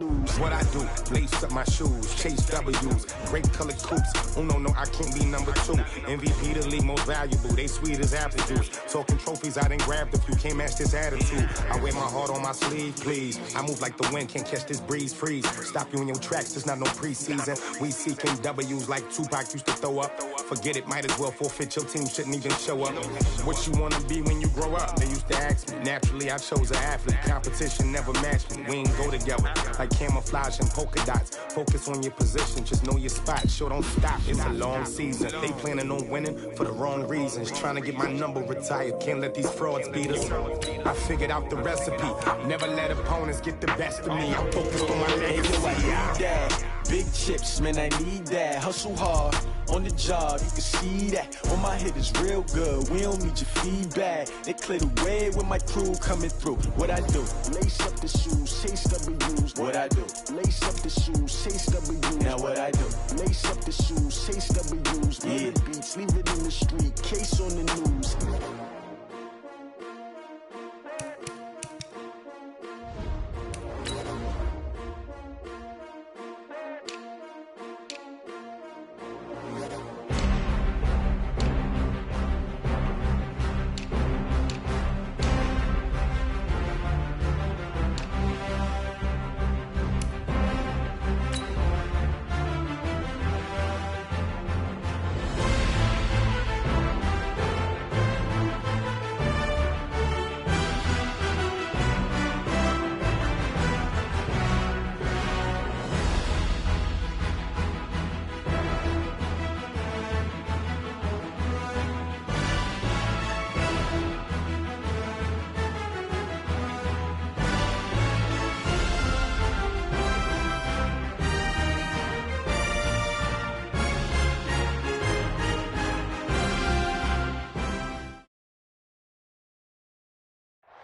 What I do, lace up my shoes, chase W's, great colored coops. Oh no, I can't be number 2. MVP the league most valuable, they sweet as apple juice. Talking trophies, I didn't grab the few, can't match this attitude. I wear my heart on my sleeve, please. I move like the wind, can't catch this breeze, freeze. Stop you in your tracks, there's not no preseason. We seeking W's like Tupac used to throw up. Forget it, might as well forfeit, your team shouldn't even show up. What you wanna be when you grow up? They used to ask me. Naturally, I chose an athlete. Competition never matched me. We ain't go together like camouflage and polka dots. Focus on your position, just know your spot. Sure, don't stop, it's a long season. They planning on winning for the wrong reasons. Trying to get my number retired, can't let these frauds beat us. I figured out the recipe. Never let opponents get the best of me. I'm focused on my legacy. Big chips, man, I need that. Hustle hard on the job, you can see that. When my hit is real good, we don't need your feedback. They clear the way with my crew coming through. What I do? Lace up the shoes, chase W's. What I do? Lace up the shoes, chase W's. Now what I do? Lace up the shoes, chase W's. Yeah. The beats, leave it in the street, case on the news.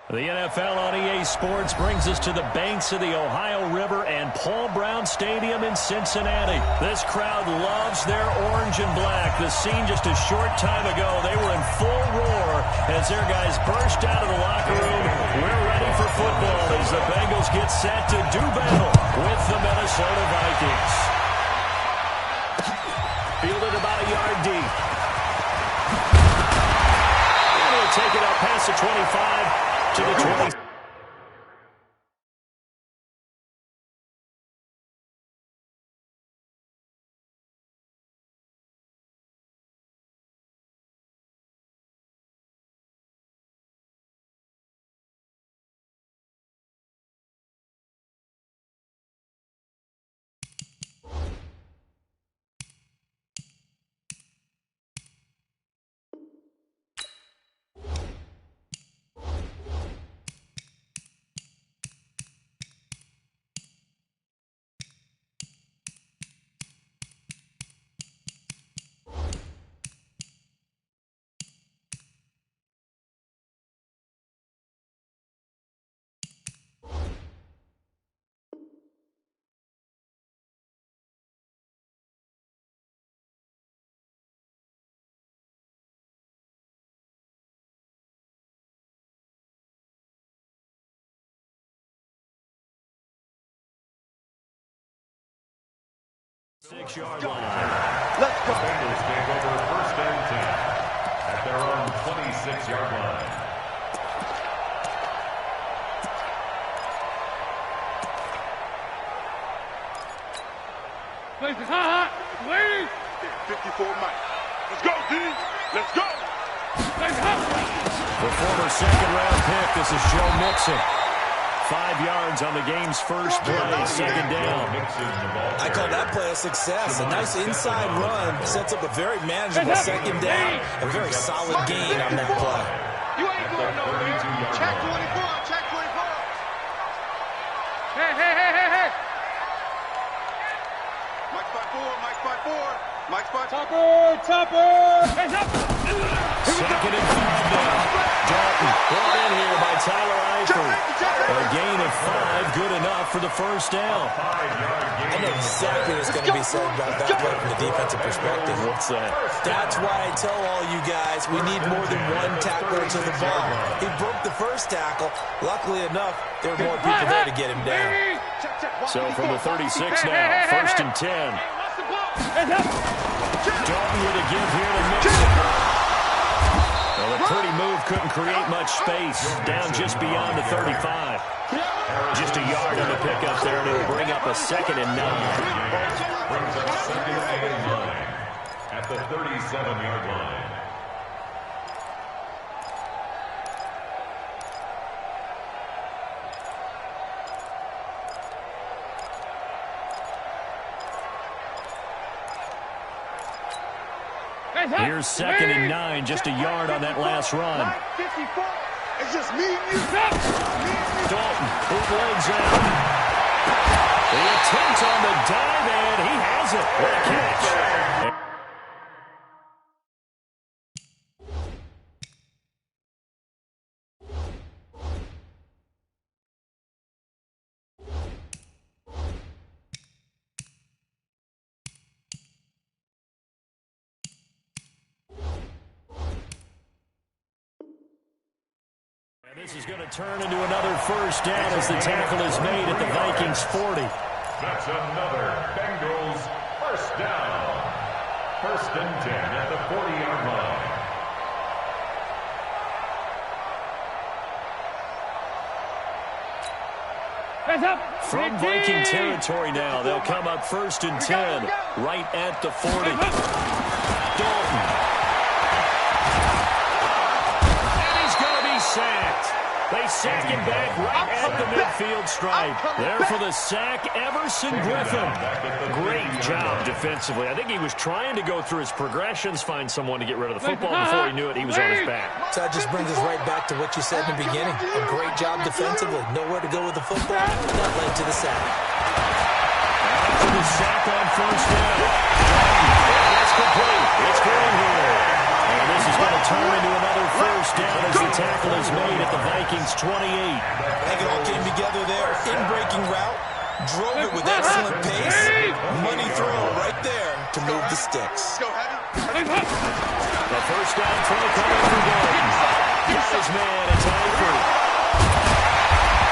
The NFL on EA Sports brings us to the banks of the Ohio River and Paul Brown Stadium in Cincinnati. This crowd loves their orange and black. The scene just a short time ago, they were in full roar as their guys burst out of the locker room. We're ready for football as the Bengals get set to do battle with the Minnesota Vikings. Fielded about a yard deep. And he'll take it up past the 25. To the 20. Six-yard line. Let's go. Bengals take over first and 10 at their own 26-yard line. Place is hot, ladies. 54 Mike. Let's go, D. Let's go. Place is hot. The former second-round pick, this is Joe Mixon. 5 yards on the game's first play, second down. I call that play a success. A nice inside run sets up a very manageable second down. A very solid gain on that play. You ain't going nowhere. Check 24. Check 24. Hey. Mike spot 4. Mike spot 4. Mike spot. Topper. Hey, Second and 5 now. Dalton brought in here by Tyler Eifert. A gain of 5, good enough for the first down. I know exactly what's going to be said about that play from the defensive perspective. What's that? That's why I tell all you guys we need more than one tackler to the ball. He broke the first tackle. Luckily enough, there were more people there to get him down. So from the 36 now, 1st and 10. Dalton with a give here to Mixon. Well, a pretty move couldn't create much space. Down just beyond the 35. Just a yard on the pickup there, and it'll bring up a 2nd and 9. Brings up 2nd and 9 at the 37-yard line. Here's 2nd and 9, just a yard on that last run. It's just me and you. Dalton, both legs out. The attempt on the dive, and he has it. What a catch. This is going to turn into another 1st down as the tackle is made at the Vikings 40. That's another Bengals 1st down. 1st and 10 at the 40-yard line. From Viking territory now, they'll come up 1st and 10, right at the 40. Dalton. Sacked. They sack him back right at the midfield stripe. There for the sack, Everson Griffin. Great job defensively. I think he was trying to go through his progressions, find someone to get rid of the football. Before he knew it, he was on his back. So that just brings us right back to what you said in the beginning. A great job defensively. Nowhere to go with the football. That led to the sack. After the sack on 1st down. It's complete. It's going here. And this is going to turn into another 1st down as the tackle is made at the Vikings 28. It all came together there. In-breaking route. Drove it with excellent pace. Money throw right there to move the sticks. The 1st down throw coming from Dalton. Got his man, it's Eifert.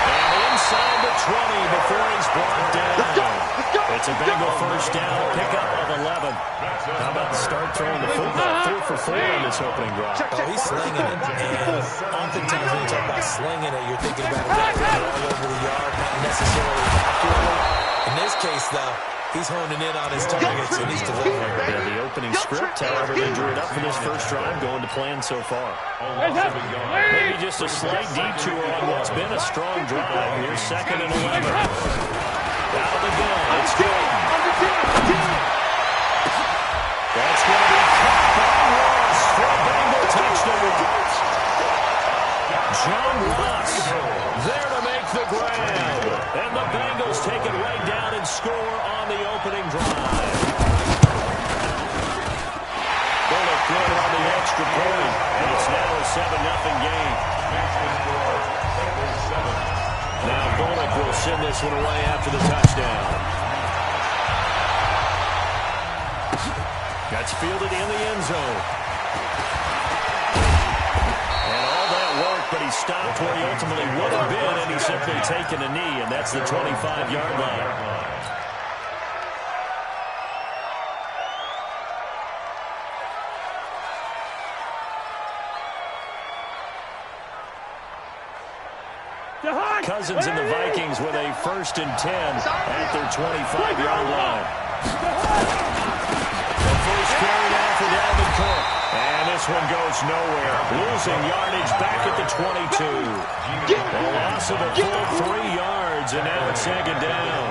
And inside the 20 before he's brought down. It's a Bengal 1st down, a pickup of 11. How about the start throwing the football? 4 for 4 on this opening drive. Oh, he's slinging it. And oftentimes when you talk about slinging it, you're thinking about a guy going all over the yard, not necessarily accurately. In this case, though, he's honing in on his targets and he's delivering. Yeah, the opening script, however, they drew it up for this 1st drive, going to plan so far. Maybe just a slight detour on what's been a strong drive. Here's 2nd and 11. Out of the gun, it's Dalton. That's going to be caught by Ross for a Bengal touchdown. John Ross there to make the grab. And the Bengals take it right down and score on the opening drive. Bullock good on the extra point. And it's now a 7-0 game. Now Bullock will send this one away after the touchdown. That's fielded in the end zone. And all that work, but he stopped where he ultimately would have been, and he's simply taken a knee, and that's the 25-yard line. Cousins and the Vikings with a 1st and 10 at their 25-yard line. The first carry down for Dalvin Cook. And this one goes nowhere. Losing yardage back at the 22. A loss of a full 3 yards, and now it's 2nd down.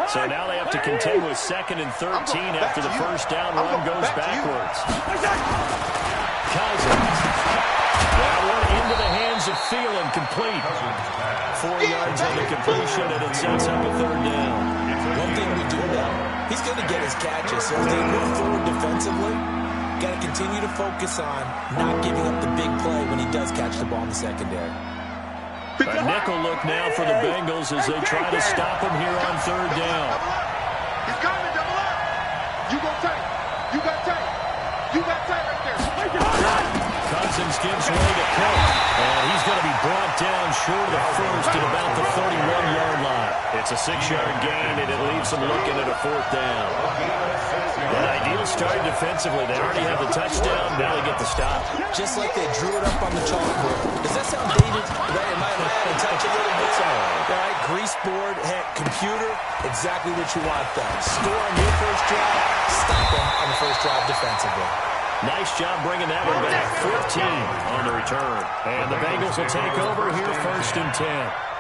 So now they have to contend with 2nd and 13 after the 1st down run goes backwards. Cousins. That one into the hands of Thielen, complete. 4 yards on the completion, and it sets up a 3rd down. One thing we do know, he's going to get his catches. So as they move forward defensively, got to continue to focus on not giving up the big play when he does catch the ball in the secondary. A nickel look now for the Bengals as they try to stop him here on 3rd down. He's coming, double up. You go tight. You got tight. You got Cousins gives way to Cook. And he's going to be brought down short of the first at about the 31-yard line. It's a 6-yard gain, and it leaves them looking at a 4th down. An ideal start defensively. They already have the touchdown. Now they get the stop. Just like they drew it up on the chalkboard. Does that sound dated? Right, it might add and touch a little bit. All right, grease board, heck, computer, exactly what you want done. Score on your first drive, stop them on the first drive defensively. Nice job bringing that one back. 14 on the return. And the Bengals will take over here 1st and 10.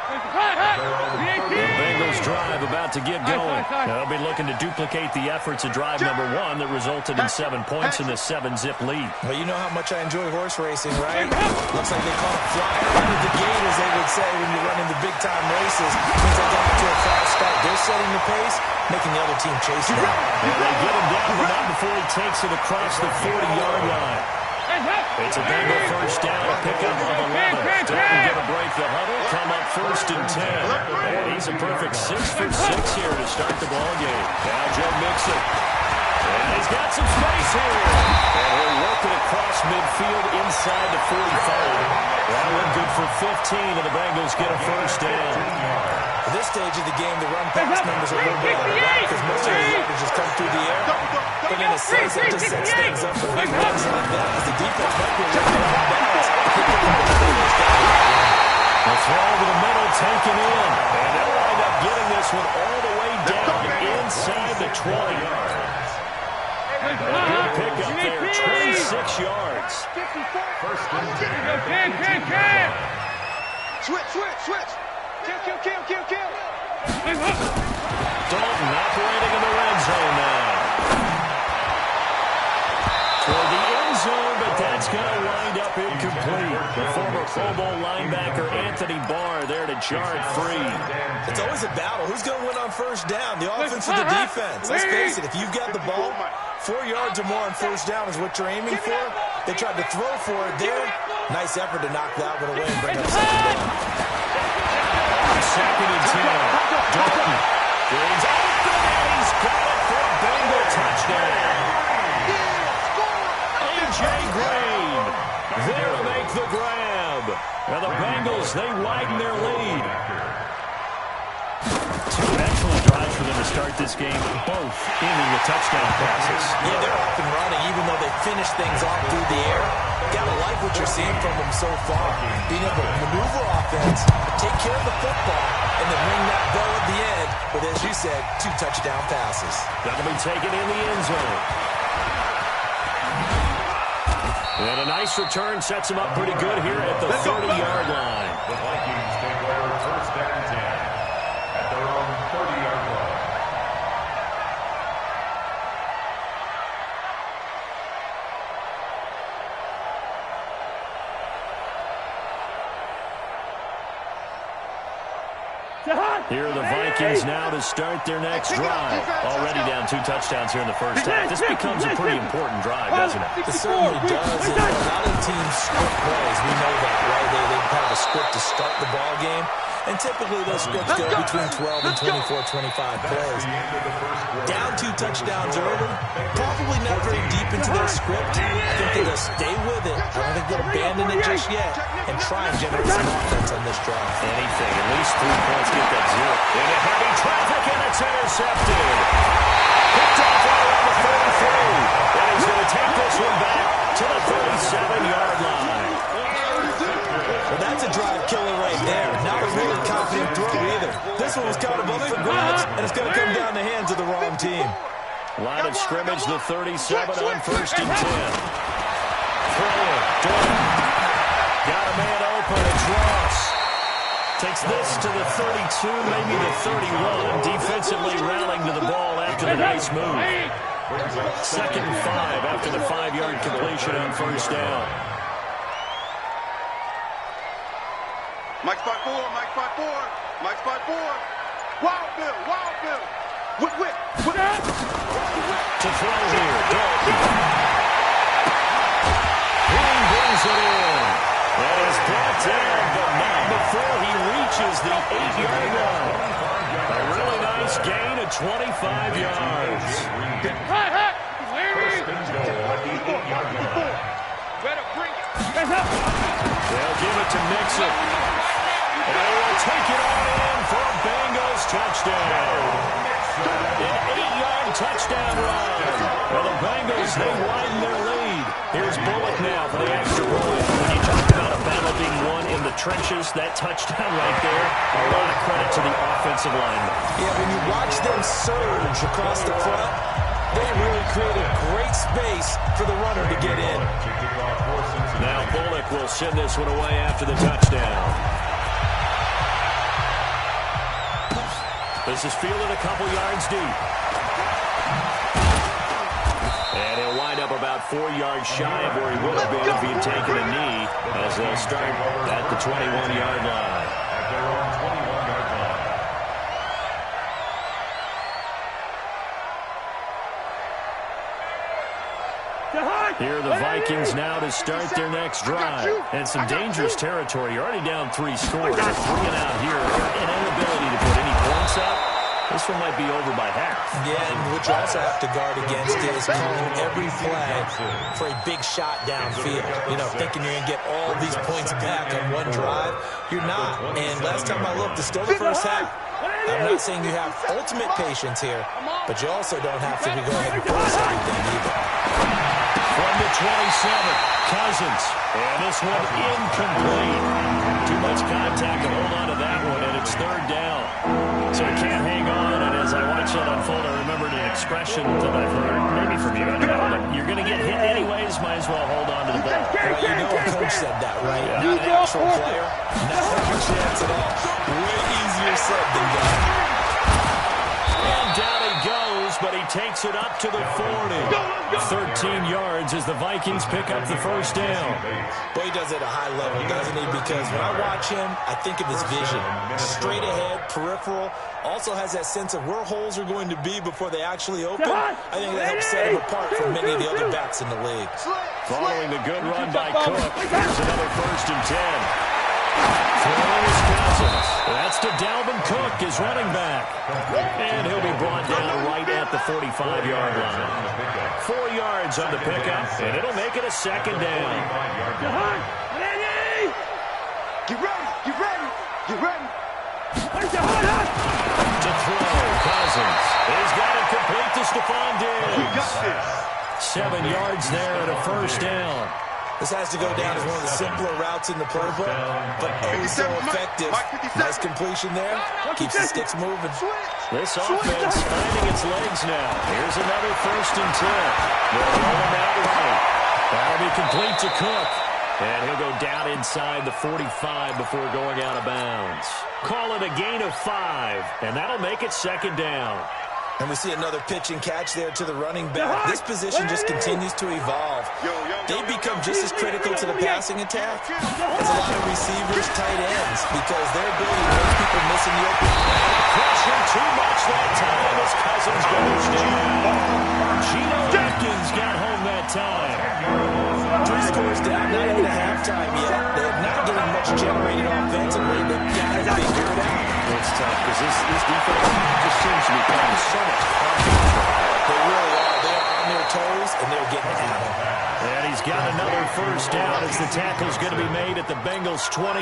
The Bengals drive about to get going. They'll be looking to duplicate the efforts of drive number 1 that resulted in 7 points in this 7-zip lead. Well, you know how much I enjoy horse racing, right? Looks like they caught a flyer out of the gate, as they would say when you're running the big-time races. Means they got to a fast start. They're setting the pace, making the other team chase them. And they get him down, but not before he takes it across the 40-yard line. It's a Bengal first down, a pickup of 11. Dalton going to break the huddle, come up 1st and 10. And he's a perfect 6 for 6 here to start the ball game. Now Joe Mixon. And he's got some space here. And he'll work it across midfield inside the 45. That one good for 15, and the Bengals get a first down. At this stage of the game, the run-pass numbers are a little bit out of whack because most of the yardage just come through the air. But in a sense, it just sets things up for big runs like that as the defense might be a little bit off balance. The throw over the middle, taken in. And they'll wind up getting this one all the way down inside the 20. A good pickup there, 26 yards. 1st and 10. Switch. Kill. Dalton operating in the red zone now. Toward the end zone, but that's going to wind up incomplete. The former Pro Bowl linebacker Anthony Barr there to jar it free. It's always a battle. Who's going to win on first down? The offense or the defense? Let's face it, if you've got the ball, 4 yards or more on first down is what you're aiming for. They tried to throw for it there. Nice effort to knock that one away and bring up 2nd down. 2nd and 10. Dalton gains open, and he's got it for a Bengal touchdown. A.J. Green there to make the grab. And the Bengals, they widen their lead. 2 excellent drives for them to start this game, both ending with touchdown passes. Yeah, they're off and running, even though they finish things off through the air. Gotta like what you're seeing from them so far. Being able to maneuver offense, take care of the football, and then ring that bell at the end with, as you said, 2 touchdown passes. That'll be taken in the end zone. And a nice return sets him up pretty good here at the 30-yard line. The Vikings take over 1st and 10 at their own 30-yard line. Here are the Vikings now to start their next drive. Already down 2 touchdowns here in the first half. This becomes a pretty important drive, doesn't it? It certainly does. And a lot of teams script plays. We know that, right? They have a script to start the ball game. And typically those scripts go between 12 and 24, 25 plays. Down 2 touchdowns early, probably not very deep into their script. I think they're going to stay with it. I don't think they'll abandon it just yet and try and generate some offense on this drive. Anything, at least 3 points, get that 0. Into heavy traffic, and it's intercepted. Picked off right around the 33. And he's going to take this one back to the 37-yard line. Well, that's a drive killer right there. Not a really confident throw either. This one was kind of up for grabs, and it's going to come down the hands of the wrong team. Line of scrimmage, the 37 on 1st and 10. Throw, Dalton. Got a man open, it's Ross. Takes this to the 32, maybe the 31. Defensively rallying to the ball after the nice move. 2nd and 5 after the 5-yard completion on 1st down. Mike spot 4. Wild Bill. Whip. To throw here, Dalton. Green brings it in. That is brought down, but not before he reaches the 8-yard line. A really nice gain of 25 yards. First and goal at the 8-yard line. Better bring it. Johnson. And they will take it on in for a Bengals touchdown. An 8-yard touchdown run. Well, the Bengals, they widen their lead. Here's Bullock now for the extra point. When you talk about a battle being won in the trenches, that touchdown right there, a lot of credit to the offensive lineman. Yeah, when you watch them surge across the front, they really created great space for the runner to get in. Now Bullock will send this one away after the touchdown. This is fielded a couple yards deep. And he'll wind up about 4 yards shy of where he would have been if he had taken a knee, as they'll start at the 21-yard line. At their own 21-yard line. Here are the Vikings now to start their next drive. And some dangerous territory. You're already down 3 scores. A 3-and-out here. An inability to put any points up. This one might be over by half. Yeah, and what you also have to guard against is calling every play for a big shot downfield. You know, thinking you're going to get all these points back on one drive. You're not. And last time I looked, it's still the first half. I'm not saying you have ultimate patience here, but you also don't have to go ahead and force everything either. From the 27, Cousins. And this one incomplete. Too much contact to hold on to that one, and it's 3rd down. So he can't hang on, and as I watch that unfold, I remembered an expression that I've heard, maybe from you. I don't know, but you're going to get hit anyways, might as well hold on to the ball. Well, you know a coach said that, right? Yeah. Not an actual player. Not a chance at all. Way easier said than done. And down he goes, but he takes it up to the 40. 13 yards as the Vikings pick up the first down. Boy, he does it at a high level, doesn't he? Because when I watch him, I think of his vision. Straight ahead, peripheral. Also has that sense of where holes are going to be before they actually open. I think that helps set him apart from many of the other backs in the league. Following the good run by Cook, here's another 1st and 10. Throwing is Cousins. That's to Dalvin Cook, his running back. And he'll be brought down right at the 45-yard line. 4 yards on the pickup, and it'll make it a 2nd down. Get ready, get ready, get ready. To throw, Cousins. He's got it complete to Stephon Diggs. 7 yards there and a 1st down. This has to go down as one of the simpler routes in the playbook, but oh so effective. Nice completion there. Keeps the sticks moving. This offense finding its legs now. Here's another 1st and 10. They'll roll him out right. That'll be complete to Cook. And he'll go down inside the 45 before going out of bounds. Call it a gain of 5, and that'll make it 2nd down. And we see another pitch and catch there to the running back. This position just continues to evolve. They become just as critical to the passing attack as a lot of receivers, tight ends, because their ability to make people miss in the open. Pressure too much that time as Cousins goes down. Geno Atkins got home that time. 3 scores down, not even a halftime yet. They have not getting much generated offensively, but got to figure it out. It's tough because this defense just seems to be playing so much confidence. They really are. They are on their toes, and they're getting at him. And he's got another 1st down as the tackle's going to be made at the Bengals' 28.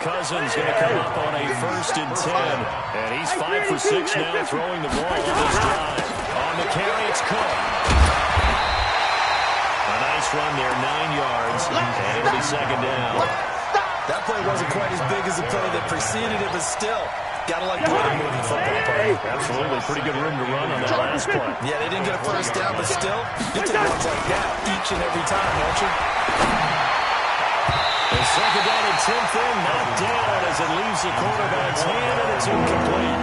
Cousins going to come up on a 1st and 10. And he's 5 for 6 now throwing the ball on this drive. On the carry, it's Cook. A nice run there, 9 yards. And it'll be 2nd down. That play wasn't quite as big as the play that preceded it, but still, got to like the way they're moving football, party. Absolutely. Pretty good room to run on that last play. Yeah, they didn't get a 1st down, but still, you take ones like that each and every time, don't you? The 2nd down and 10th in, knocked down as it leaves the quarterback's hand, and it's incomplete.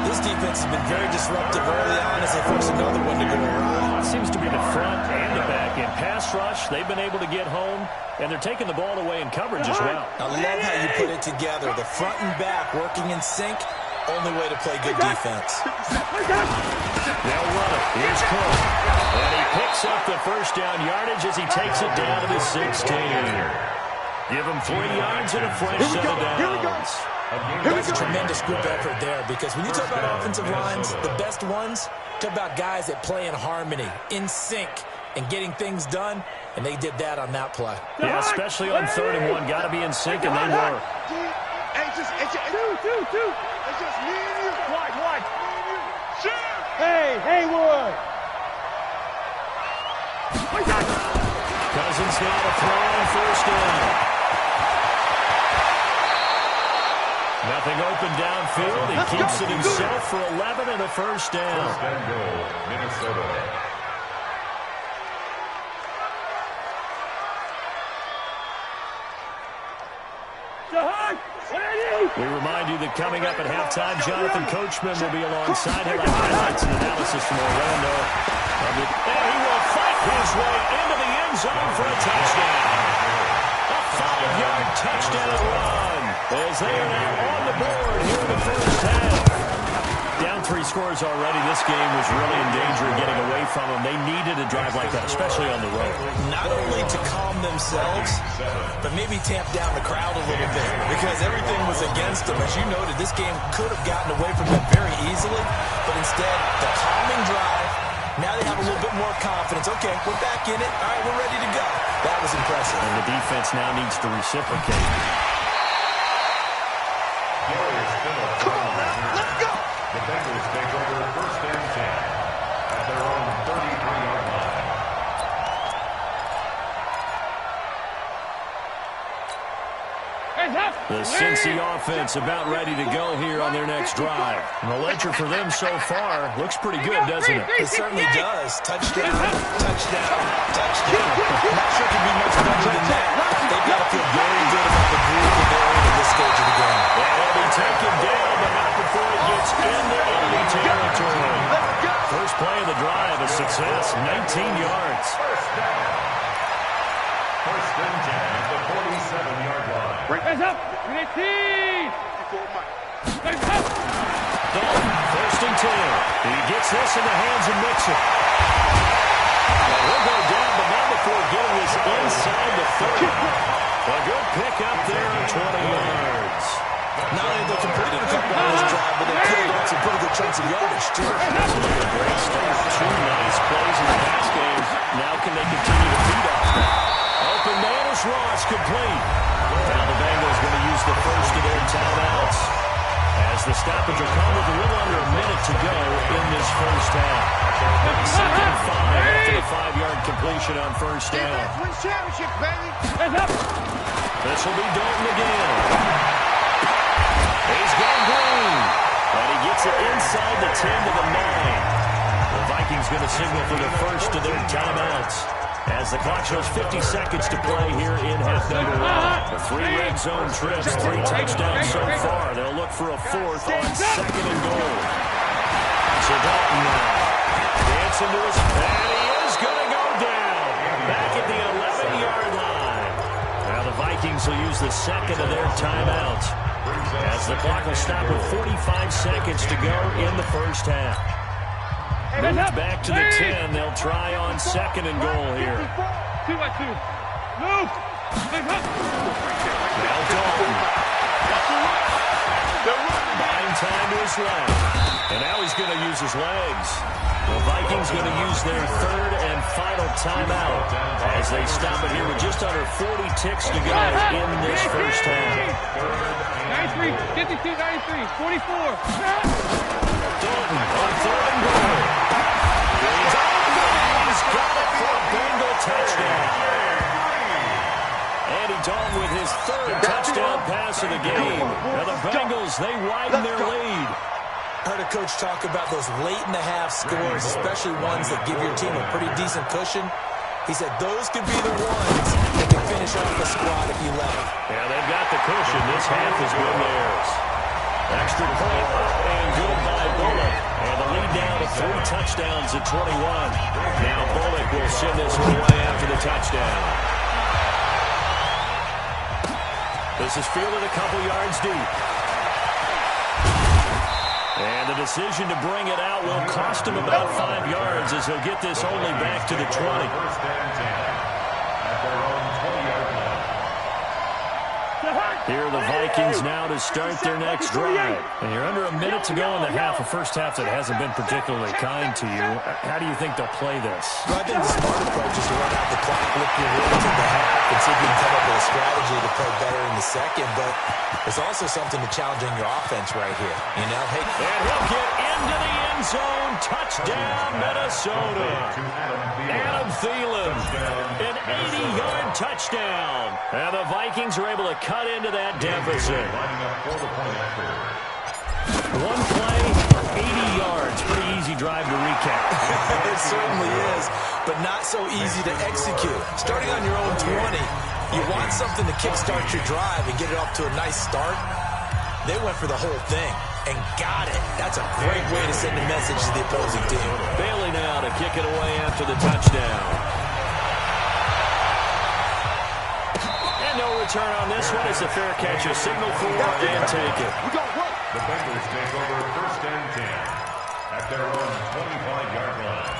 This defense has been very disruptive early on as they force another one to go awry. Seems to be the front and the back. In pass rush, they've been able to get home, and they're taking the ball away in coverage as well. I love how you put it together. The front and back working in sync, only way to play good defense. They'll run it. Here's Cook. And he picks up the 1st down yardage as he takes it down to the 16. Give him 3 yards and a fresh set of downs. That's a tremendous group effort there, because when you talk about offensive lines, the best ones, talk about guys that play in harmony, in sync, and getting things done, and they did that on that play. Yeah, especially on 3rd and 1. Got to be in sync, and they were. Two. It's just me and you. Wide. Hey, Haywood. Cousins now to throw on 1st down. Nothing open downfield. He keeps it himself for 11 and a 1st down. 1st and goal, Minnesota. We remind you that coming up at halftime, Jonathan Coachman will be alongside. He'll have highlights and analysis from Orlando. And he will fight his way into the end zone for a touchdown. A 5-yard touchdown run as they are now on the board here in the 1st half. Down 3 scores already. This game was really in danger of getting away from them. They needed a drive like that, especially on the road. Not only to calm themselves, but maybe tamp down the crowd a little bit because everything was against them. As you noted, this game could have gotten away from them very easily, but instead, the calming drive, now they have a little bit more confidence. Okay, we're back in it. All right, we're ready to go. That was impressive. And the defense now needs to reciprocate. Come on, man. Let's go. The Bengals take over 1st and 10 at their own 33-yard line. The Cincy offense about ready to go here on their next drive. And the ledger for them so far looks pretty good, doesn't it? It certainly does. Touchdown. Not sure it can be much better than that. They've got to feel very good about the group that they're in at this stage of the game. And they'll be taken down, but not before it gets into enemy territory. First play of the drive, a success, 19 yards. 1st and 10 at the 47-yard line. Hands up. Dalton, 1st and 10. He gets this in the hands of Mixon. Well, he'll go down, but not before getting this inside the 30. A good pick up there, 20 yards. Not only have they completed a couple on this drive, but they pulled out some pretty good chunks of yardage, too. That's a great start. 2 nice plays in the pass game. Now can they continue to feed off that? Open man is Ross, complete. Now the Bengals going to use the first of their timeouts as the stoppage will come with a little under a minute to go in this 1st half. 2nd and 5 after the 5-yard completion on 1st down. Win championship, baby. This will be Dalton again. He's gone green. And he gets it inside the 10 to the 9. The Vikings going to signal for the first of their timeouts as the clock shows 50 seconds to play here in half number 1. The 3 red zone trips, 3 touchdowns so far. They'll look for a 4th on 2nd and goal. So Dalton now dancing to his and he is going to go down back at the 11-yard line. Now the Vikings will use the 2nd of their timeouts as the clock will stop with 45 seconds to go in the 1st half. Moved back to the 10. They'll try on 2nd and goal here. 2 by 2. Move. Now Dalton. Buying time to his left. And now he's going to use his legs. The Vikings going to use their 3rd and final timeout as they stop it here with just under 40 ticks to go in this 1st half. 93, 52, 93, 44. Dalton on 3rd and goal. He's got it for a Bengal touchdown. Andy Dalton with his 3rd touchdown pass of the game. Now the Bengals, they widen their lead. Heard a coach talk about those late-in-the-half scores, especially ones that give your team a pretty decent cushion. He said those could be the ones that can finish off the squad if you let them. Yeah, they've got the cushion. This half has been theirs. Extra point and good by Bullock. And the lead down to 3 touchdowns at 21. Now Bullock will send this one away after the touchdown. This is fielded a couple yards deep. And the decision to bring it out will cost him about 5 yards as he'll get this only back to the 20. 1st and 10 at their own 20-yard line. Here are the Vikings now to start their next drive. And you're under a minute to go in the half, a first half that hasn't been particularly kind to you. How do you think they'll play this? Well, I think the smart approach is to run out the clock, look your way to the half, and see if you can come up with a strategy to play better in the second. But there's also something to challenging your offense right here. You know, hey. And he'll get into the end zone. Touchdown, Minnesota. Adam Thielen, an 80-yard touchdown. And the Vikings are able to cut into that deficit. One play, 80 yards. Pretty easy drive to recap. It certainly is, but not so easy to execute. Starting on your own 20, you want something to kickstart your drive and get it off to a nice start. They went for the whole thing and got it. That's a great way to send a message to the opposing team. Bailey now to kick it away after the touchdown. No return on this one. It's a fair catch. A signal for and take it. The Bengals take over 1st and 10 at their own 25-yard line.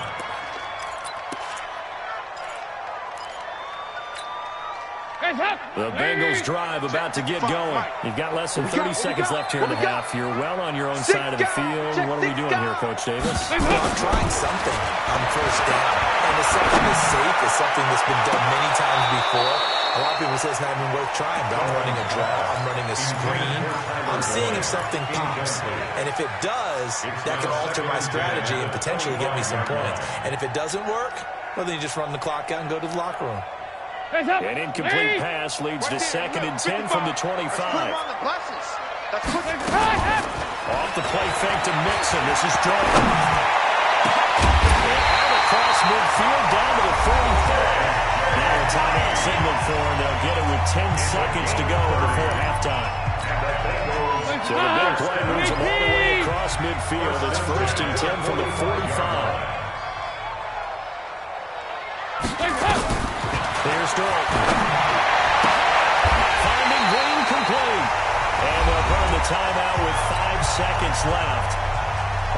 The Bengals drive about to get going. You've got less than 30 seconds left here in the half. You're well on your own side of the field. What are we doing here, Coach Davis? Well, I'm trying something on 1st down. And it's something as safe as something that's been done many times before. A lot of people say it's not even worth trying, but I'm running a draw, I'm running a screen. I'm seeing if something pops. And if it does, that can alter my strategy and potentially get me some points. And if it doesn't work, well, then you just run the clock out and go to the locker room. An incomplete pass leads to 2nd and 10 from the 25. Off the play fake to Mixon. This is Jordan. And across midfield down to the 45. Now a timeout signaled for them. They'll get it with 10 seconds to go before halftime. So the big play moves them all the way across midfield. It's 1st and 10 from the 45. Here's Dalton. Finding Green complete. And they'll burn the timeout with 5 seconds left.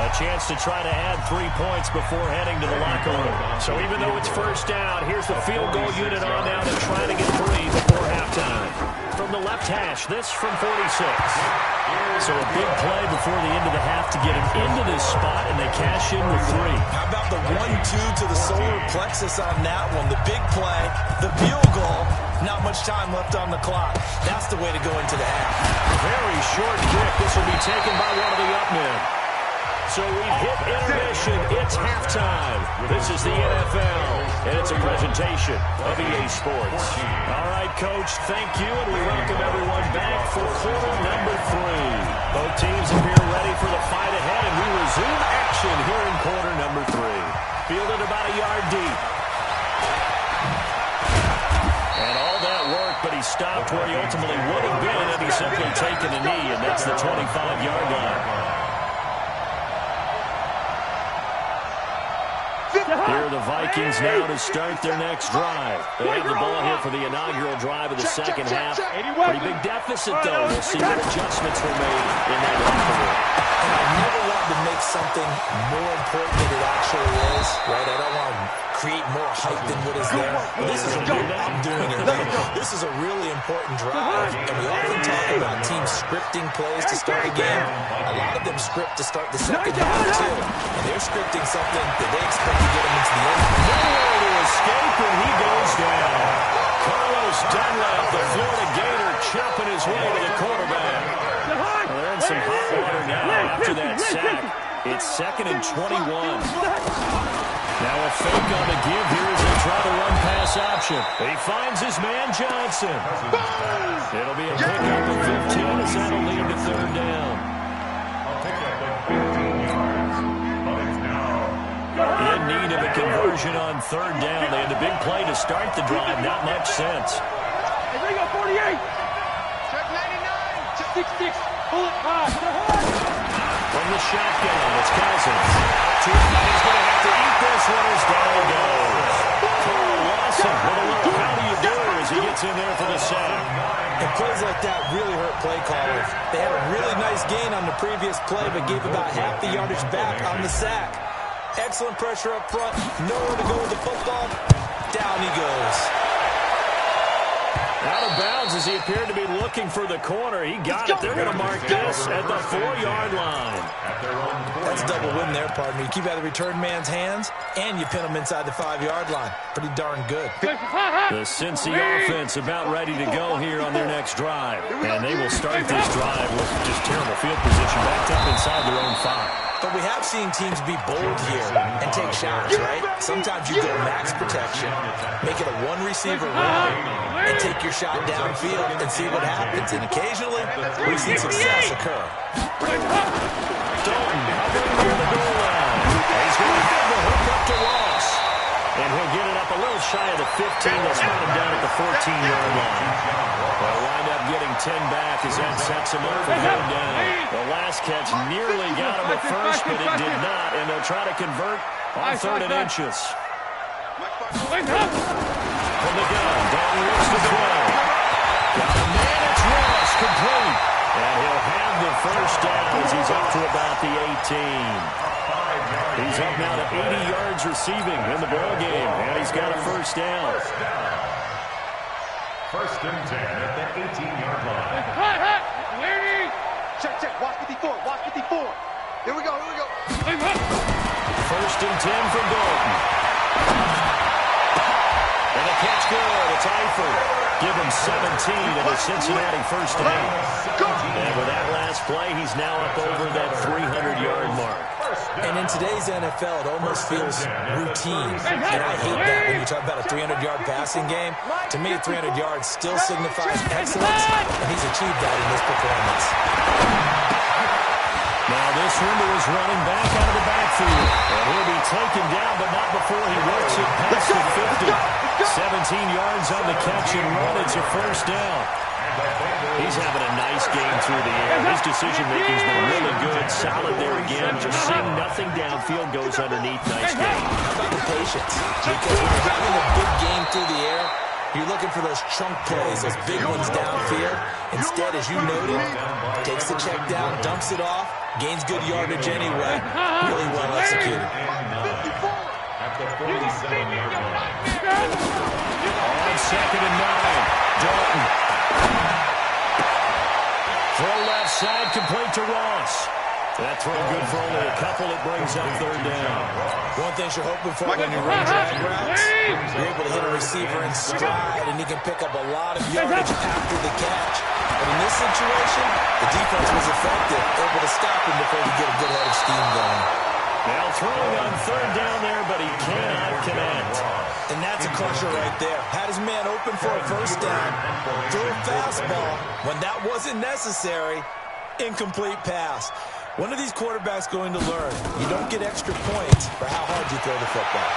A chance to try to add 3 points before heading to the locker room. So even though it's 1st down, here's the field goal unit on now to try to get 3 before halftime. From the left hash, this from 46. So a big play before the end of the half to get him into this spot, and they cash in with 3. How about the 1-2 to the solar plexus on that one? The big play, the field goal, not much time left on the clock. That's the way to go into the half. Very short kick. This will be taken by one of the up men. So we've hit intermission. It's halftime. This is the NFL, and it's a presentation of EA Sports. All right, Coach, thank you, and we welcome everyone back for quarter number 3. Both teams appear ready for the fight ahead, and we resume action here in quarter number 3. Fielded about a yard deep. And all that work, but he stopped where he ultimately would have been had he simply taken a knee, and that's the 25-yard line. Here are the Vikings now to start their next drive. They have the ball here for the inaugural drive of the second half. Pretty big deficit, though. We'll see what adjustments were made in that locker room. And I never want to make something more important than it actually is, right? I don't want to create more hype than what is there. But this is I'm doing it. This is a really important drive, and we often talk about teams scripting plays to start a game. A lot of them script to start the second half, too. And they're scripting something that they expect to get them into the end. Nowhere to escape, and he goes down. Carlos Dunlap, the Florida Gator, chopping his way to the quarterback. Well, they're in some hot water now after that sack. It's 2nd and 21. Now a fake on the give here as they try to run pass option. He finds his man Johnson. It'll be a pickup of 15 as that'll lead to 3rd down. I'll take that like 15 yards, but it's now In need of a conversion on 3rd down. They had the big play to start the drive. Not much sense. Hey, there you go, 48. Check 99. 6-6. Pull it high. From the shotgun, it's Cousins. He's going to have to eat this one as down he goes. Carl Lawson with a little how do you do as he gets in there for the sack. And plays like that really hurt play callers. They had a really nice gain on the previous play, but gave about half the yardage back on the sack. Excellent pressure up front. Nowhere to go with the football. Down he goes. Out of bounds as he appeared to be looking for the corner. He got it. They're going to mark this at the 4-yard line. That's a double win there, partner. You keep out of the return man's hands, and you pin him inside the 5-yard line. Pretty darn good. The Cincy offense about ready to go here on their next drive. And they will start this drive with just terrible field position backed up inside their own 5. But we have seen teams be bold here and take shots, right? Sometimes you go max protection, make it a one-receiver run, and take your shot downfield and see what happens. And occasionally, we've seen success occur. Dalton hovering near the goal line. He's going to give the hook up to Ross. And he'll get it up a little shy of the 15. They'll spot him down at the 14-yard line. They'll wind up getting 10 back as that sets him up for going down. The last catch nearly got him at first, but it did not. And they'll try to convert on 3rd and inches. From the gun, Dalton looks to throw. Got a man, it's Ross, complete. And he'll have the first down as he's up to about the 18. He's up now to 80 yards receiving in the ball game, and he's got a first down. First and 10 at the 18-yard line. Check. Watch 54. Watch 54. Here we go. First and 10 for Dalton. And a catch good. It's Eifert. Give him 17 and a Cincinnati first down. And with that last play, he's now up over that 300-yard mark. And in today's NFL, it almost feels routine. And I hate that when you talk about a 300-yard passing game. To me, 300 yards still signifies excellence, and he's achieved that in this performance. Now this window is running back out of the backfield. And he'll be taken down, but not before he works it past the 50. 17 yards on the catch and run. It's a first down. He's having a nice game through the air. His decision-making's been really good. Solid there again. Just seeing nothing downfield goes underneath. Nice game. How about the patience? Because when you're having a big game through the air, you're looking for those chunk plays, those big ones downfield. Instead, as you noted, takes the check down, dumps it off, gains good yardage anyway. Really well executed. At the 47-yard line. On 2nd and 9. Dalton. Throw left side, complete to Ross. That throw good for only a couple. It brings up 3rd down. One thing you're hoping for when you run drag routes, you're able to hit a receiver in stride, and he can pick up a lot of yardage after the catch. But in this situation, the defense was effective, able to stop him before he get a good head of steam going. Now throwing on 3rd down there, but he cannot connect. And that's a crusher right there. Had his man open for a first down, threw a fastball. When that wasn't necessary, incomplete pass. When are these quarterbacks going to learn? You don't get extra points for how hard you throw the football.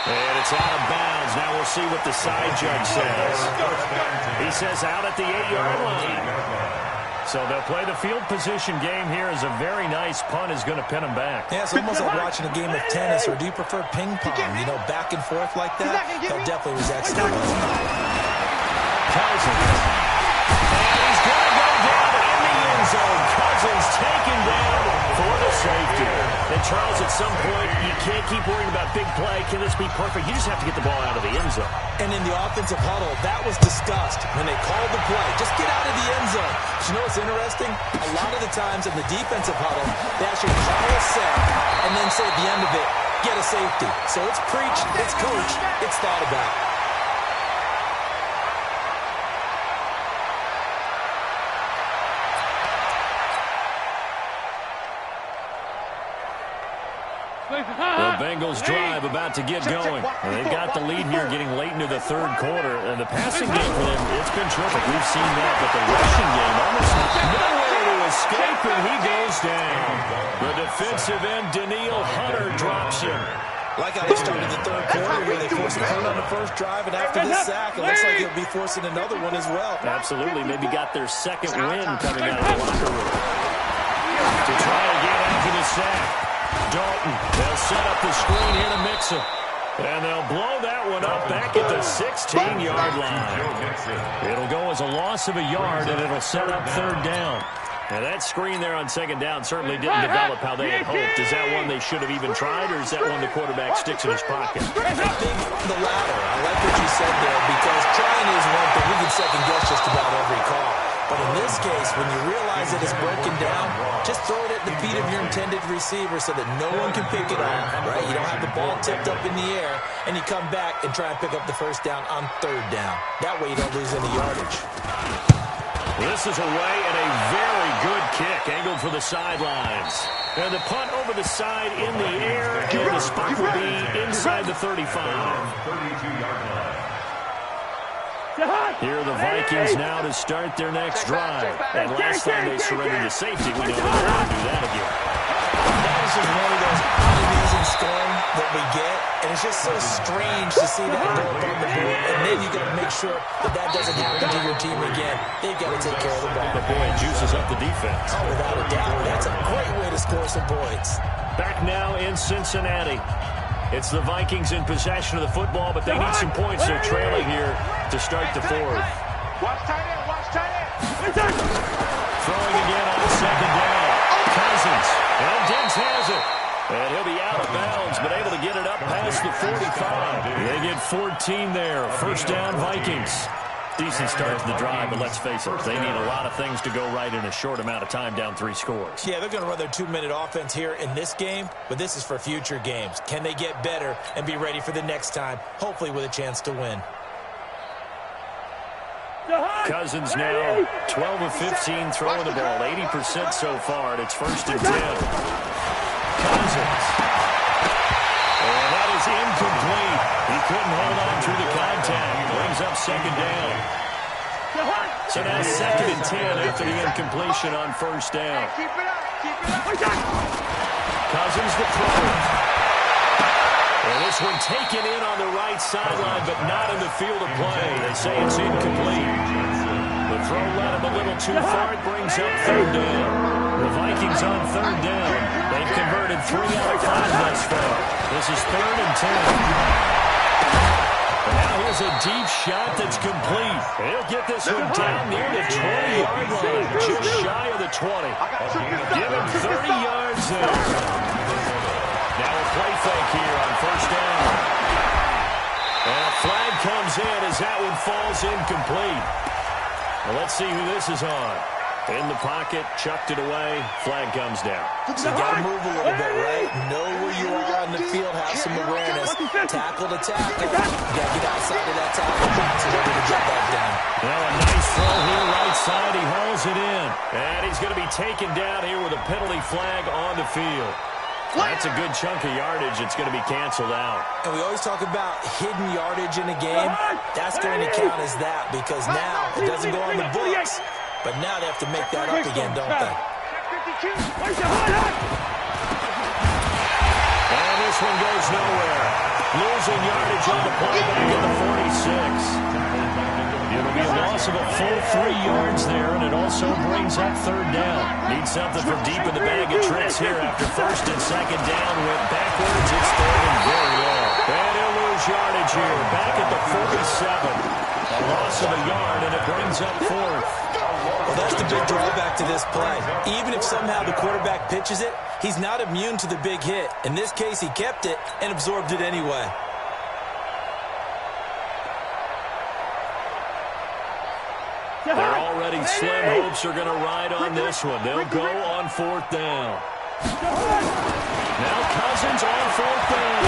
And it's out of bounds. Now we'll see what the side judge says. He says out at the 8-yard line. So they'll play the field position game here as a very nice punt is going to pin them back. Yeah, it's almost like watching a game of tennis, or do you prefer ping pong? You know, back and forth like that? That definitely was excellent. Cousins. And he's going to go down in the end zone. Cousins taken down for the safety. And Charles, at some point, you can't keep worrying about big play. Can this be perfect? You just have to get the ball out of the end zone. And in the offensive huddle, that was discussed when they called the play. Just get out of the end zone. But you know what's interesting? A lot of the times in the defensive huddle, they actually call a set and then say at the end of it, get a safety. So it's preach, it's coach, it's thought about. The Bengals drive about to get going. They've got the lead here getting late into the 3rd quarter. And the passing game for them, it's been terrific. We've seen that. But the rushing game, almost nowhere to escape, and he goes down. The defensive end, Daniil Hunter, drops him. Like how they started the 3rd quarter where they forced a punt on the first drive, and after this sack, it looks like they'll be forcing another one as well. Absolutely. Maybe got their 2nd win coming out of the locker room. To try again after the sack. Dalton, they'll set up the screen here to mix it. And they'll blow that one up back at the 16-yard line. It'll go as a loss of a yard, and it'll set up 3rd down. Now that screen there on second down certainly didn't develop how they had hoped. Is that one they should have even tried, or is that one the quarterback sticks in his pocket? I think the latter. I like what you said there, because trying is one thing. We can second-guess just about every call. But in this case, when you realize that it's broken down, just throw it at the feet of your intended receiver so that no one can pick it up, right? You don't have the ball tipped up in the air, and you come back and try and pick up the first down on third down. That way you don't lose any yardage. This is away, and a very good kick angled for the sidelines. And the punt over the side in the air, and the spot will be inside the 35. 32-yard line. Here are the Vikings now to start their next drive. And last time they surrendered to safety, we know they're going to do that again. That is just one of those amazing scoring that we get, and it's just so strange to see that go up on the board, and then you got to make sure that that doesn't happen to your team again. They've got to take care of the ball. But boy, it juices up the defense. Oh, without a doubt. That's a great way to score some points. Back now in Cincinnati. It's the Vikings in possession of the football, but they need some points. They're trailing here to start the fourth. Watch tight end, watch tight end. Throwing again on second down. Cousins. And Diggs has it. And he'll be out of bounds, but able to get it up past the 45. They get 14 there. First down, Vikings. Decent start to the drive, but let's face it, they need a lot of things to go right in a short amount of time, down 3 scores. Yeah, they're going to run their 2-minute offense here in this game, but this is for future games. Can they get better and be ready for the next time, hopefully with a chance to win? Cousins now 12 of 15 throwing the ball, 80% so far, and it's first and 10. Cousins. And that is incomplete. He couldn't hold on through the contact. Brings up second down. So now second and 10 after the incompletion on first down. Keep it up. Cousins the throw. And this one taken in on the right sideline, but not in the field of play. They say it's incomplete. The throw led him a little too far. It brings up third down. The Vikings on third down. They've converted 3 out of 5 thus far. This is third and 10. Now here's a deep shot that's complete. He'll get this one down near the 20-yard line, just shy of the 20. Give him 30 yards there. Now a play fake here on first down. And a flag comes in as that one falls incomplete. Well, let's see who this is on. In the pocket, chucked it away, flag comes down. So you got to move a little bit, right? Know where you are on the field, have some awareness. Tackle to tackle. You got to get outside of that tackle box in order to get that down. Now a nice throw here, right side. He hauls it in. And he's going to be taken down here with a penalty flag on the field. That's a good chunk of yardage. It's going to be canceled out. And we always talk about hidden yardage in a game. That's going to count as that, because now it doesn't go on the books. But now they have to make that up again, don't they? And this one goes nowhere. Losing yardage on the play back at the 46. It'll be a loss of a full 3 yards there, and it also brings up third down. Need something from deep in the bag of tricks here after first and second down. Went backwards. It's third and very long. And he'll lose yardage here. Back at the 47. A loss of a yard, and it brings up fourth. Well, that's the big drawback to this play. Even if somehow the quarterback pitches it, he's not immune to the big hit. In this case, he kept it and absorbed it anyway. They're already slim hopes are going to ride on this one. They'll go on fourth down. Now Cousins on fourth down.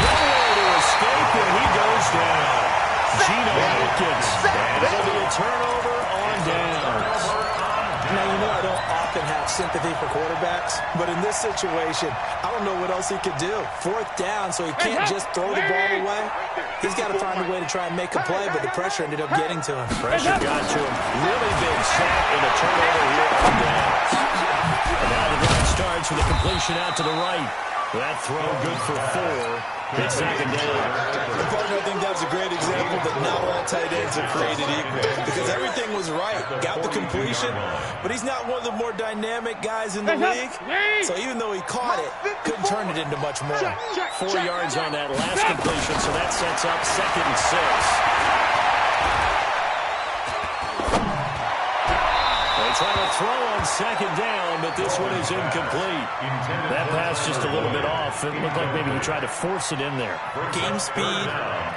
Nowhere to escape, and he goes down. Geno Atkins. And it'll be a turnover on downs. Now, you know I don't often have sympathy for quarterbacks, but in this situation, I don't know what else he could do. Fourth down, so he can't just throw the ball away. He's got to find a way to try and make a play, but the pressure ended up getting to him. Pressure got to him. Really big sack and a turnover here on downs. And now the drive starts with a completion out to the right. That throw good for 4. It's second down. Partner, I think that's a great example that not all tight ends are created equal, because everything was right. Got the completion, but he's not one of the more dynamic guys in the league. So even though he caught it, couldn't turn it into much more. 4 yards on that last completion, so that sets up second and 6. They They'll try to throw on second down, but this one is incomplete. That pass just a little bit off. It looked like maybe he tried to force it in there. Game speed,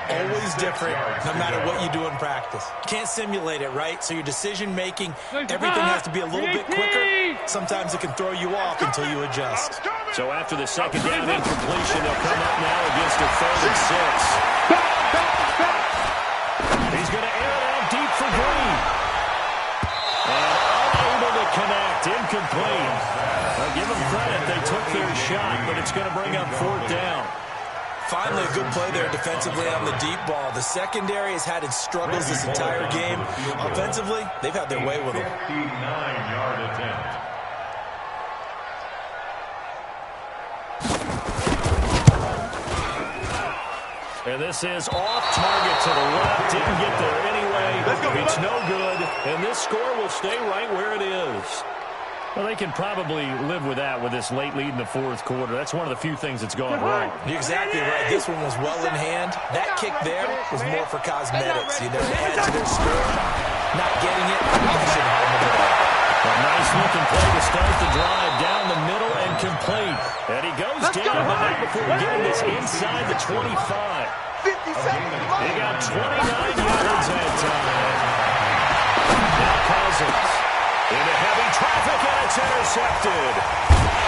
always different, no matter what you do in practice. Can't simulate it, right? So your decision-making, everything has to be a little bit quicker. Sometimes it can throw you off until you adjust. So after the second down incompletion, they'll come up now against a 3rd and 6. He's going to air it out deep for Green. And unable to connect, incomplete. Now give them credit, they took their shot, but it's going to bring up 4th down. Finally, a good play there defensively on the deep ball. The secondary has had its struggles this entire game. Offensively, they've had their way with them. 59-yard attempt. And this is off target to the left. Didn't get there anyway. It's no good. And this score will stay right where it is. Well, they can probably live with that with this late lead in the 4th quarter. That's one of the few things that's gone wrong. You're exactly right. This one was well in hand. That kick there was more for cosmetics. You know, to add to their score. Not getting it, that should have been a nice-looking play to start the drive. Down the middle and complete. And he goes down, but not before getting this inside the 25. 50 seconds. He got 29 yards that time. Now Cousins into heavy traffic, and it's intercepted.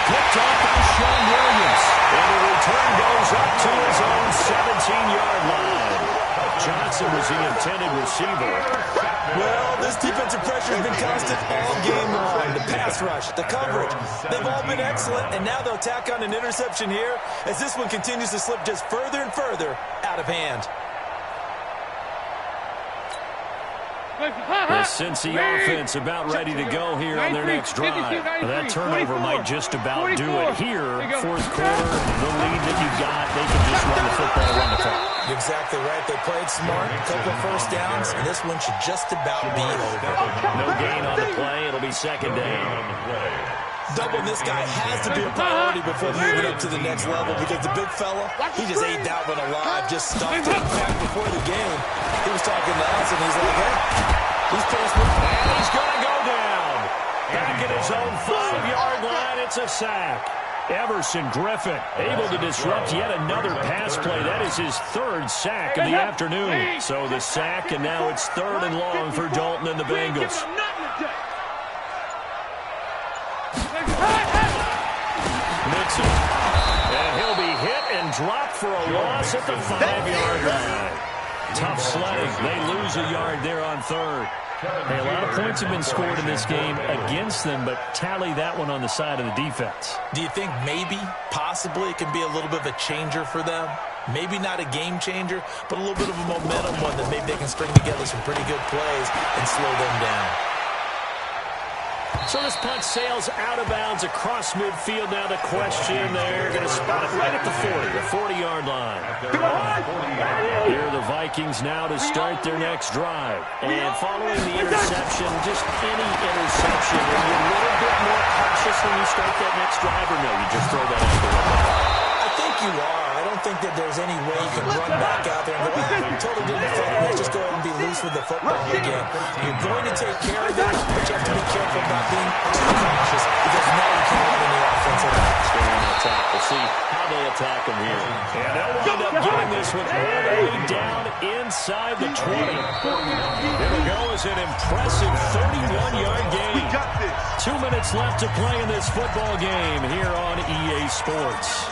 Picked off by Sean Williams. And the return goes up to his own 17-yard line. Johnson was the intended receiver. Well, this defensive pressure has been constant all game long. The pass rush, the coverage, they've all been excellent, and now they'll tack on an interception here as this one continues to slip just further and further out of hand. The Cincy offense about ready to go here on their next drive. That turnover might just about do it here. 4th quarter, the lead that you got, they can just run the football, run the clock. You're exactly right. They played smart, a couple of first downs, and this one should just about be over. No gain on the play. It'll be second down. Doubling this guy has to be a priority before moving up to the next level because the big fella, he just ate that one alive, just stuffed it. In fact, before the game, he was talking to us, and he's like, hey, he's past me. And he's going to go down. Back at his own 5-yard line, it's a sack. Everson Griffin able to disrupt yet another pass play. That is his 3rd sack of the afternoon. So the sack, and now it's 3rd and long for Dalton and the Bengals. Mixon. And he'll be hit and dropped for a loss at the 5-yard line. Tough sledding. They lose a yard there on 3rd. Hey, a lot of points have been scored in this game against them, but tally that one on the side of the defense. Do you think maybe, possibly, it can be a little bit of a changer for them? Maybe not a game changer, but a little bit of a momentum one that maybe they can string together some pretty good plays and slow them down. So this punt sails out of bounds across midfield. Now the question, they're going to spot it right at the 40-yard line. Here are the Vikings now to start their next drive. And following the interception, just any interception, are you a little bit more cautious when you start that next drive, or no, you just throw that out the window? I think you are. I don't think that there's any way you can run back out there and go, totally didn't affect me. Let's just go ahead and be loose with the football again. You're going to take care of it, but you have to be careful about being too cautious because now you can't run any offense at all. Stay on the attack. We'll see how they attack them here. And they'll wind up getting this one all the way down inside the 20. It'll go as an impressive 31-yard gain. 2 minutes left to play in this football game here on EA Sports.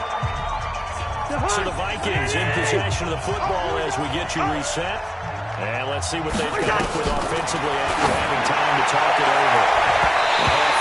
So the Vikings in possession of the football as we get you reset. And let's see what they've come up with offensively after having time to talk it over.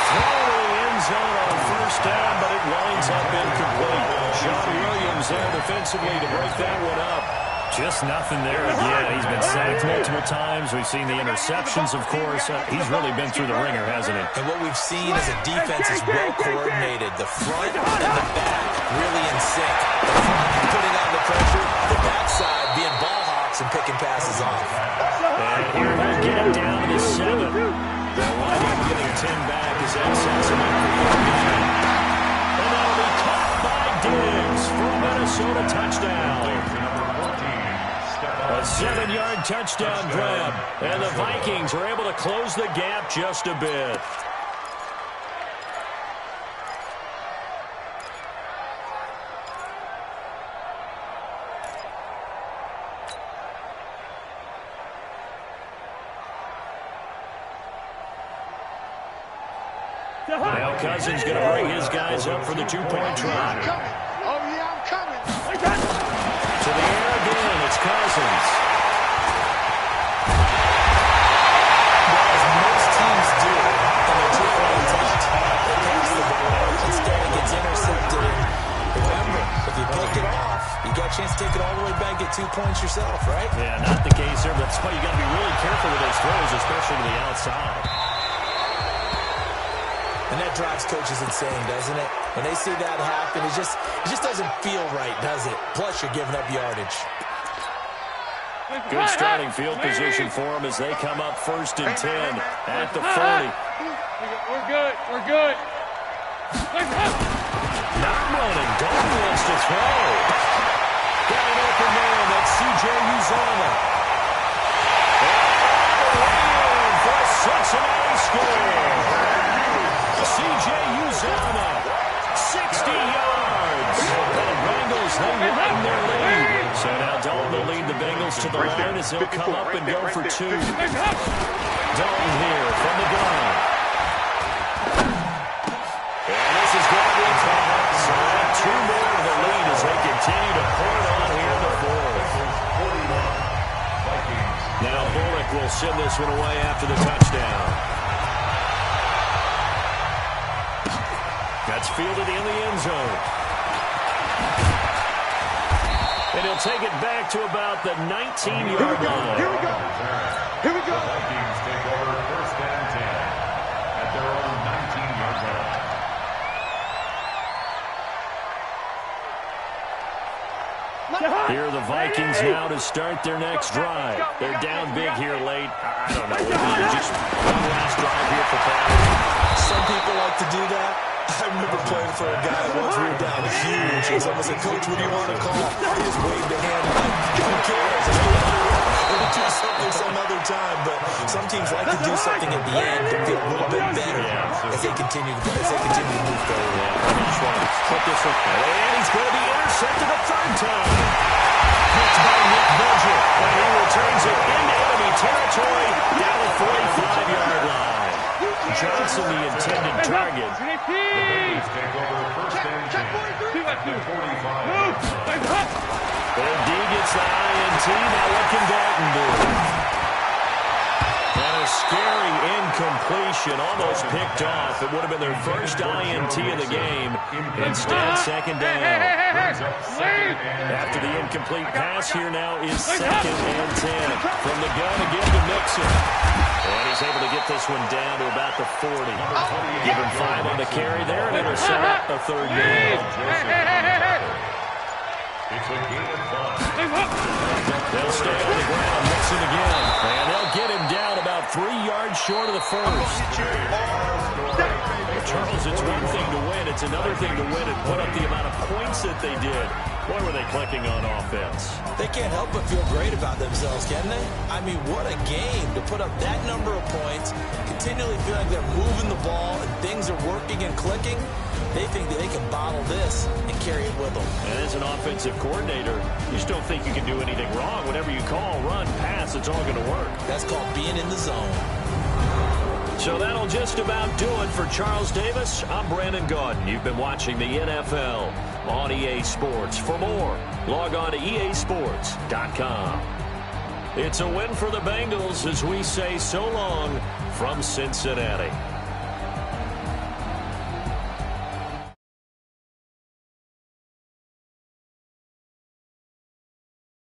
Throw to the end zone on 1st down, but it winds up incomplete. Sean Williams there defensively to break that one up. Just nothing there again. He's been sacked multiple times. We've seen the interceptions, of course. He's really been through the ringer, hasn't he? And what we've seen is a defense is well coordinated. The front and the back really in sync. The front putting on the pressure, the backside being ball hawks and picking passes off. And here he'll get it down to the 7. They'll wind up getting 10 back as that sets him up for 49. And that'll be caught by Diggs for a Minnesota touchdown. A 7-yard touchdown grab, and the Vikings are able to close the gap just a bit. Now Cousins going to bring his guys up for the two-point try. Oh, yeah, I'm coming. To the air again, it's Cousins. As most teams do in their two-point attempt, they pass the ball. Instead, it gets intercepted. Remember, if you pick it off, you got a chance to take it all the way back, get 2 points yourself, right? Yeah, not the case here, but that's why you got to be really careful with those throws, especially to the outside. And that drives coaches insane, doesn't it? When they see that happen, it just doesn't feel right, does it? Plus, you're giving up yardage. Good starting field position for them as they come up 1st and 10 at the 40. We're good. We're good. Not running. Dalton wants to throw. Got an open man. That's C.J. Uzomah. And for a Cincinnati score. C.J. Uzomah, 60 yards. The Bengals, they widen their lead. So now Dalton will lead the Bengals to the line as he'll come up and go for 2. Dalton here from the gun. And this is going to be caught. So 2 more to the lead as they continue to pour it on here in the 4th. Now Bullock will send this one away after the touchdown. That's fielded in the end zone. And he'll take it back to about the 19-yard line. Here we go. Here we go. The Vikings take over 1st and 10 at their own 19-yard line. Here are the Vikings now to start their next drive. They're down big here late. I don't know. Maybe just one last drive here for Pat. Some people like to do that. I remember playing for a guy once we were down huge. And someone said, "Coach, what do you want to call?" He just waved a hand like, "Who cares? We'll do something some other time." But some teams like to do something at the end to feel a little bit better as they continue to move forward. Put this one. And he's going to be intercepted a 3rd time. Picked by Nick Budget. And he returns it into enemy territory down the 45-yard line. Johnson, the intended target. Vikings take over 1st and 10 at the 45. And D gets the INT. Now what can Dalton do? And a scary incompletion, almost picked off. It would have been their first INT of the game. Instead, 2nd down. After the incomplete pass, here now is 2nd and 10. From the gun again to Mixon. And he's able to get this one down to about the 40. Give him 5 on the carry there, and it'll set up a 3rd down. It's a game of fun. They'll stay on the ground, Mixon again. And they'll get him down about 3 yards short of the 1st. Charles, it's one thing to win. It's another thing to win and put up the amount of points that they did. Boy, were they clicking on offense. They can't help but feel great about themselves, can they? I mean, what a game to put up that number of points, continually feel like they're moving the ball and things are working and clicking. They think that they can bottle this and carry it with them. And as an offensive coordinator, you just don't think you can do anything wrong. Whatever you call, run, pass, it's all going to work. That's called being in the zone. So that'll just about do it for Charles Davis. I'm Brandon Gaudin. You've been watching the NFL on EA Sports. For more, log on to easports.com. It's a win for the Bengals as we say so long from Cincinnati.